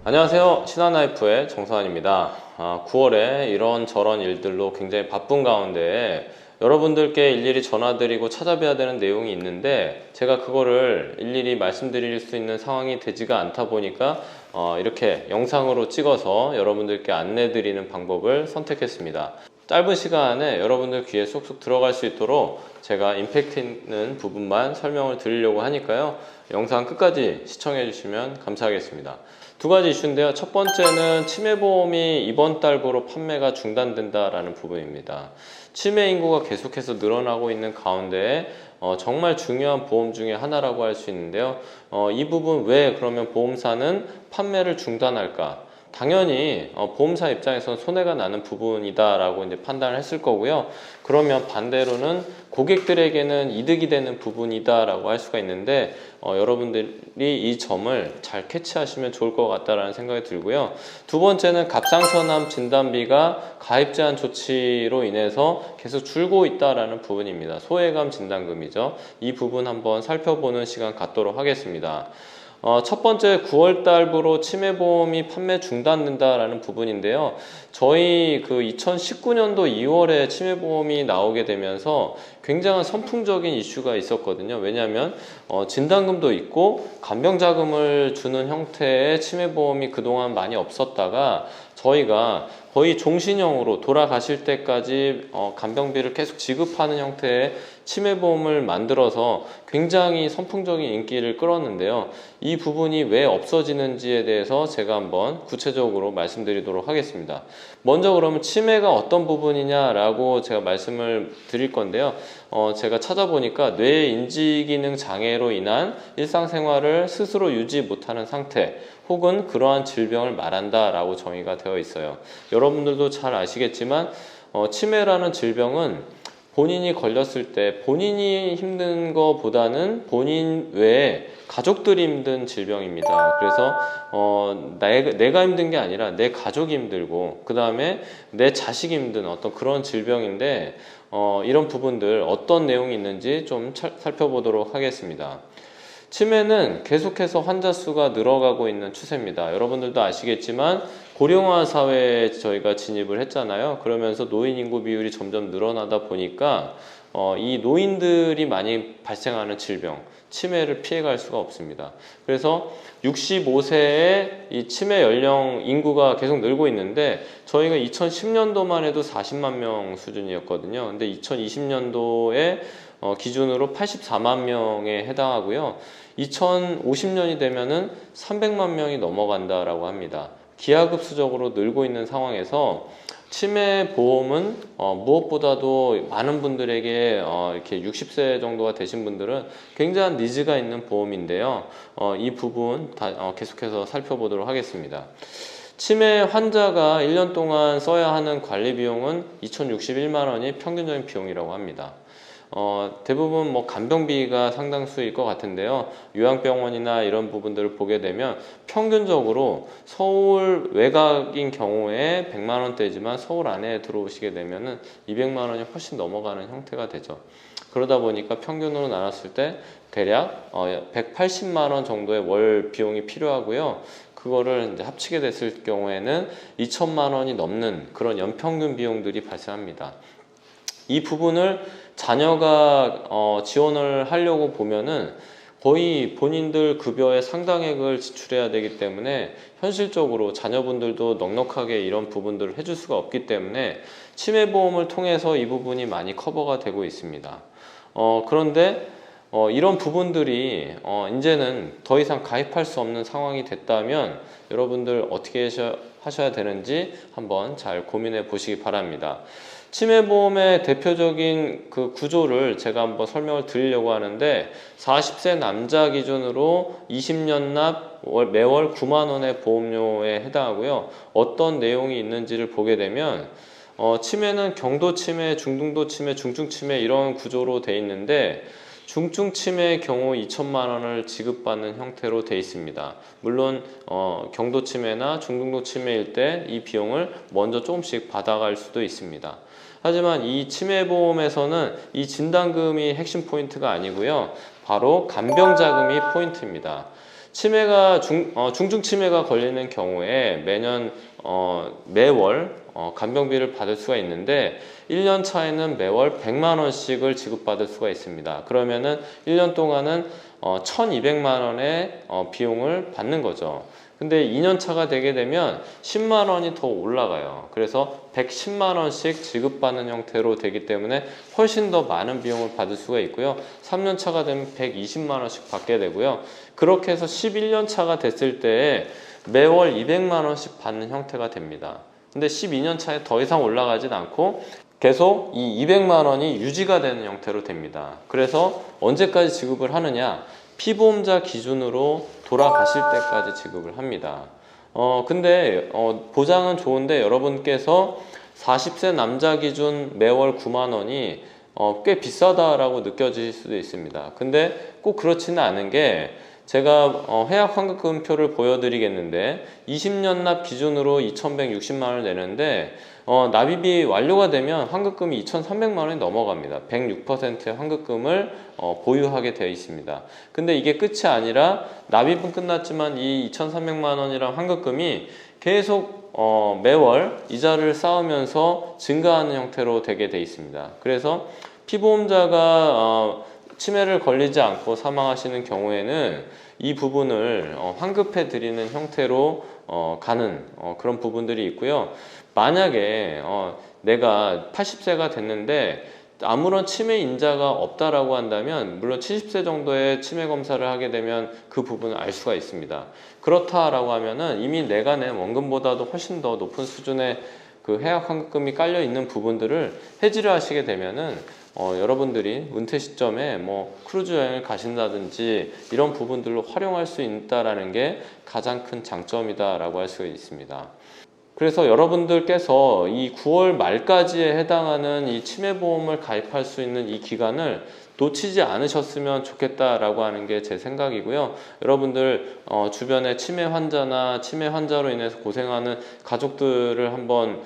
안녕하세요. 신한라이프의 정서환입니다. 9월에 이런저런 일들로 굉장히 바쁜 가운데 여러분들께 일일이 전화드리고 찾아뵈야 되는 내용이 있는데 제가 그거를 일일이 말씀드릴 수 있는 상황이 되지가 않다 보니까 이렇게 영상으로 찍어서 여러분들께 안내드리는 방법을 선택했습니다. 짧은 시간에 여러분들 귀에 쏙쏙 들어갈 수 있도록 제가 임팩트 있는 부분만 설명을 드리려고 하니까요. 영상 끝까지 시청해 주시면 감사하겠습니다. 두 가지 이슈인데요. 첫 번째는 치매보험이 이번 달부로 판매가 중단된다라는 부분입니다. 치매 인구가 계속해서 늘어나고 있는 가운데 정말 중요한 보험 중에 하나라고 할 수 있는데요. 이 부분 왜 그러면 보험사는 판매를 중단할까? 당연히 보험사 입장에서는 손해가 나는 부분이다 라고 이제 판단을 했을 거고요. 그러면 반대로는 고객들에게는 이득이 되는 부분이다 라고 할 수가 있는데 여러분들이 이 점을 잘 캐치하시면 좋을 것 같다라는 생각이 들고요. 두 번째는 갑상선암 진단비가 가입 제한 조치로 인해서 계속 줄고 있다라는 부분입니다. 소외감 진단금이죠. 이 부분 한번 살펴보는 시간 갖도록 하겠습니다. 첫 번째 9월 달부로 치매보험이 판매 중단된다라는 부분인데요. 저희 그 2019년도 2월에 치매보험이 나오게 되면서 굉장한 선풍적인 이슈가 있었거든요. 왜냐하면 진단금도 있고 간병자금을 주는 형태의 치매보험이 그동안 많이 없었다가 저희가 거의 종신형으로 돌아가실 때까지 간병비를 계속 지급하는 형태의 치매보험을 만들어서 굉장히 선풍적인 인기를 끌었는데요. 이 부분이 왜 없어지는지에 대해서 제가 한번 구체적으로 말씀드리도록 하겠습니다. 먼저 그러면 치매가 어떤 부분이냐라고 제가 말씀을 드릴 건데요. 제가 찾아보니까 뇌 인지기능 장애로 인한 일상생활을 스스로 유지 못하는 상태 혹은 그러한 질병을 말한다 라고 정의가 되어 있어요. 여러분들도 잘 아시겠지만 치매라는 질병은 본인이 걸렸을 때 본인이 힘든 것보다는 본인 외에 가족들이 힘든 질병입니다. 그래서 내가 힘든 게 아니라 내 가족이 힘들고 그 다음에 내 자식이 힘든 어떤 그런 질병인데 이런 부분들 어떤 내용이 있는지 좀 살펴보도록 하겠습니다. 치매는 계속해서 환자 수가 늘어가고 있는 추세입니다. 여러분들도 아시겠지만 고령화 사회에 저희가 진입을 했잖아요. 그러면서 노인 인구 비율이 점점 늘어나다 보니까 이 노인들이 많이 발생하는 질병, 치매를 피해갈 수가 없습니다. 그래서 65세의 이 치매 연령 인구가 계속 늘고 있는데 저희가 2010년도만 해도 40만 명 수준이었거든요. 근데 2020년도에 기준으로 84만 명에 해당하고요. 2050년이 되면은 300만 명이 넘어간다라고 합니다. 기하급수적으로 늘고 있는 상황에서 치매 보험은 무엇보다도 많은 분들에게 이렇게 60세 정도가 되신 분들은 굉장한 니즈가 있는 보험인데요. 이 부분 계속해서 살펴보도록 하겠습니다. 치매 환자가 1년 동안 써야 하는 관리 비용은 2,061만 원이 평균적인 비용이라고 합니다. 대부분 간병비가 상당수일 것 같은데요. 요양병원이나 이런 부분들을 보게 되면 평균적으로 서울 외곽인 경우에 100만 원대지만 서울 안에 들어오시게 되면은 200만 원이 훨씬 넘어가는 형태가 되죠. 그러다 보니까 평균으로 나눴을 때 대략 180만 원 정도의 월 비용이 필요하고요. 그거를 이제 합치게 됐을 경우에는 2천만 원이 넘는 그런 연평균 비용들이 발생합니다. 이 부분을 자녀가 지원을 하려고 보면은 거의 본인들 급여의 상당액을 지출해야 되기 때문에 현실적으로 자녀분들도 넉넉하게 이런 부분들을 해줄 수가 없기 때문에 치매보험을 통해서 이 부분이 많이 커버가 되고 있습니다. 그런데 이런 부분들이 이제는 더 이상 가입할 수 없는 상황이 됐다면 여러분들 어떻게 하셔야 되는지 한번 잘 고민해 보시기 바랍니다. 치매보험의 대표적인 그 구조를 제가 한번 설명을 드리려고 하는데 40세 남자 기준으로 20년 납 매월 9만 원의 보험료에 해당하고요. 어떤 내용이 있는지를 보게 되면 치매는 경도 치매, 중등도 치매, 중증 치매 이런 구조로 돼 있는데 중증 치매의 경우 2천만 원을 지급받는 형태로 돼 있습니다. 물론 경도 치매나 중등도 치매일 때 이 비용을 먼저 조금씩 받아갈 수도 있습니다. 하지만 이 치매보험에서는 이 진단금이 핵심 포인트가 아니고요. 바로 간병자금이 포인트입니다. 치매가 중증 치매가 걸리는 경우에 매년 매월 간병비를 받을 수가 있는데 1년 차에는 매월 100만 원씩을 지급받을 수가 있습니다. 그러면은 1년 동안은 1,200만 원의 비용을 받는 거죠. 근데 2년 차가 되게 되면 10만 원이 더 올라가요. 그래서 110만 원씩 지급받는 형태로 되기 때문에 훨씬 더 많은 비용을 받을 수가 있고요. 3년 차가 되면 120만 원씩 받게 되고요. 그렇게 해서 11년 차가 됐을 때 매월 200만 원씩 받는 형태가 됩니다. 근데 12년 차에 더 이상 올라가진 않고 계속 이 200만 원이 유지가 되는 형태로 됩니다. 그래서 언제까지 지급을 하느냐? 피보험자 기준으로 돌아가실 때까지 지급을 합니다. 근데 보장은 좋은데 여러분께서 40세 남자 기준 매월 9만 원이 꽤 비싸다라고 느껴지실 수도 있습니다. 근데 꼭 그렇지는 않은 게 제가 해약 환급금표를 보여드리겠는데 20년 납 기준으로 2,160만 원을 내는데 납입이 완료가 되면 환급금이 2,300만 원이 넘어갑니다. 106%의 환급금을 보유하게 되어 있습니다. 근데 이게 끝이 아니라 납입은 끝났지만 이 2,300만 원이란 환급금이 계속 매월 이자를 쌓으면서 증가하는 형태로 되게 되어 있습니다. 그래서 피보험자가 치매를 걸리지 않고 사망하시는 경우에는 이 부분을 환급해 드리는 형태로 가는 그런 부분들이 있고요. 만약에 내가 80세가 됐는데 아무런 치매 인자가 없다라고 한다면 물론 70세 정도의 치매 검사를 하게 되면 그 부분을 알 수가 있습니다. 그렇다라고 하면은 이미 내가 낸 원금보다도 훨씬 더 높은 수준의 그 해약 환급금이 깔려 있는 부분들을 해지를 하시게 되면은 여러분들이 은퇴 시점에 뭐 크루즈 여행을 가신다든지 이런 부분들로 활용할 수 있다라는 게 가장 큰 장점이다라고 할 수가 있습니다. 그래서 여러분들께서 이 9월 말까지에 해당하는 이 치매보험을 가입할 수 있는 이 기간을 놓치지 않으셨으면 좋겠다라고 하는 게 제 생각이고요. 여러분들 주변에 치매 환자나 치매 환자로 인해서 고생하는 가족들을 한번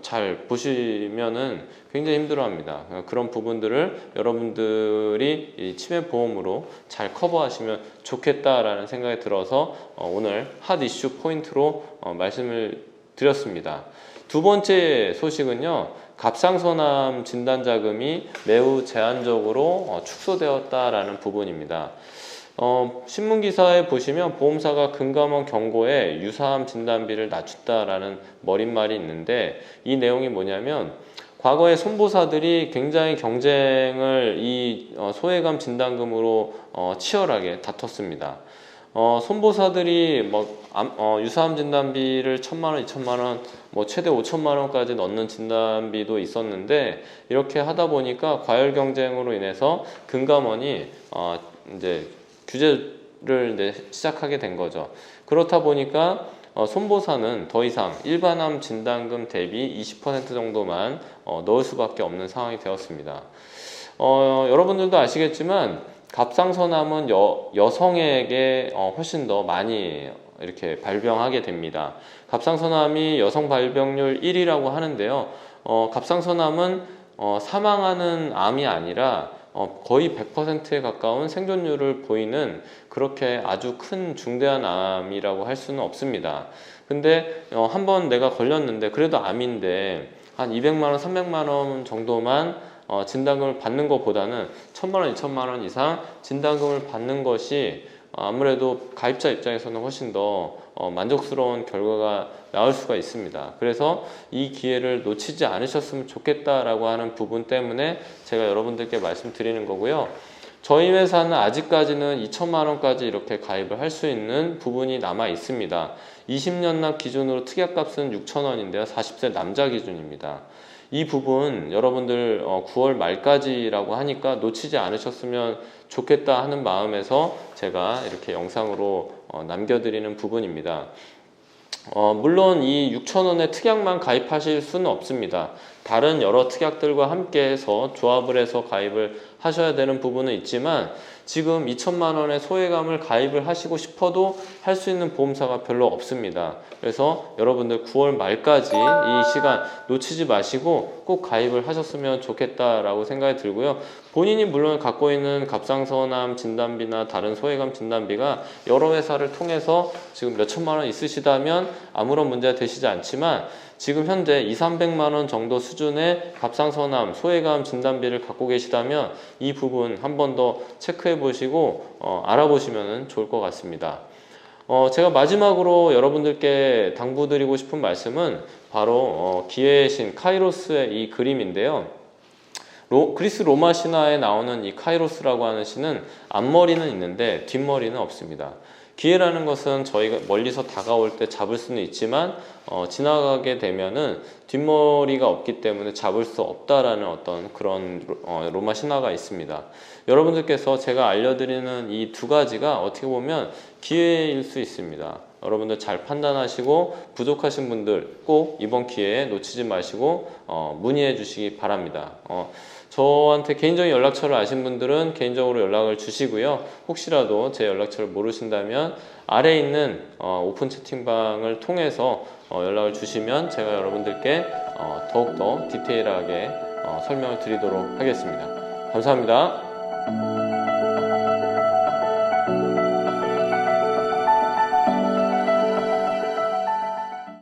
잘 보시면은 굉장히 힘들어합니다. 그런 부분들을 여러분들이 이 치매보험으로 잘 커버하시면 좋겠다라는 생각이 들어서 오늘 핫 이슈 포인트로 말씀을 드렸습니다. 두 번째 소식은요. 갑상선암 진단자금이 매우 제한적으로 축소되었다라는 부분입니다. 신문기사에 보시면 보험사가 금감원 경고에 유사암 진단비를 낮췄다라는 머릿말이 있는데 이 내용이 뭐냐면 과거에 손보사들이 굉장히 경쟁을 이 소외감 진단금으로 치열하게 다퉜습니다. 손보사들이 뭐 유사암 진단비를 1,000만 원, 2,000만 원, 뭐 최대 5,000만 원까지 넣는 진단비도 있었는데 이렇게 하다 보니까 과열 경쟁으로 인해서 금감원이 이제 규제를 이제 시작하게 된 거죠. 그렇다 보니까 손보사는 더 이상 일반암 진단금 대비 20% 정도만 넣을 수밖에 없는 상황이 되었습니다. 여러분들도 아시겠지만 갑상선암은 여성에게 훨씬 더 많이 이렇게 발병하게 됩니다. 갑상선암이 여성 발병률 1위라고 하는데요. 갑상선암은 사망하는 암이 아니라 거의 100%에 가까운 생존율을 보이는 그렇게 아주 큰 중대한 암이라고 할 수는 없습니다. 근데 한번 내가 걸렸는데 그래도 암인데 한 200만 원, 300만 원 정도만 진단금을 받는 것보다는 1,000만 원, 2,000만 원 이상 진단금을 받는 것이 아무래도 가입자 입장에서는 훨씬 더 만족스러운 결과가 나올 수가 있습니다. 그래서 이 기회를 놓치지 않으셨으면 좋겠다라고 하는 부분 때문에 제가 여러분들께 말씀드리는 거고요. 저희 회사는 아직까지는 2,000만 원까지 이렇게 가입을 할 수 있는 부분이 남아 있습니다. 20년 납 기준으로 특약값은 6,000원인데요. 40세 남자 기준입니다. 이 부분 여러분들 9월 말까지라고 하니까 놓치지 않으셨으면 좋겠다 하는 마음에서 제가 이렇게 영상으로 남겨드리는 부분입니다. 물론 이 6,000원의 특약만 가입하실 수는 없습니다. 다른 여러 특약들과 함께 해서 조합을 해서 가입을 하셔야 되는 부분은 있지만 지금 2천만 원의 소액암을 가입을 하시고 싶어도 할 수 있는 보험사가 별로 없습니다. 그래서 여러분들 9월 말까지 이 시간 놓치지 마시고 꼭 가입을 하셨으면 좋겠다라고 생각이 들고요. 본인이 물론 갖고 있는 갑상선암 진단비나 다른 소액암 진단비가 여러 회사를 통해서 지금 몇 천만 원 있으시다면 아무런 문제가 되시지 않지만 지금 현재 200~300만 원 정도 수준의 갑상선암, 소외감 진단비를 갖고 계시다면 이 부분 한 번 더 체크해 보시고 알아보시면 좋을 것 같습니다. 제가 마지막으로 여러분들께 당부드리고 싶은 말씀은 바로 기회의 신 카이로스의 이 그림인데요. 그리스 로마 신화에 나오는 이 카이로스라고 하는 신은 앞머리는 있는데 뒷머리는 없습니다. 기회라는 것은 저희가 멀리서 다가올 때 잡을 수는 있지만 지나가게 되면은 뒷머리가 없기 때문에 잡을 수 없다라는 어떤 그런 로마 신화가 있습니다. 여러분들께서 제가 알려드리는 이 두 가지가 어떻게 보면 기회일 수 있습니다. 여러분들 잘 판단하시고 부족하신 분들 꼭 이번 기회에 놓치지 마시고 문의해 주시기 바랍니다. 저한테 개인적인 연락처를 아신 분들은 개인적으로 연락을 주시고요. 혹시라도 제 연락처를 모르신다면 아래에 있는 오픈 채팅방을 통해서 연락을 주시면 제가 여러분들께 더욱더 디테일하게 설명을 드리도록 하겠습니다. 감사합니다.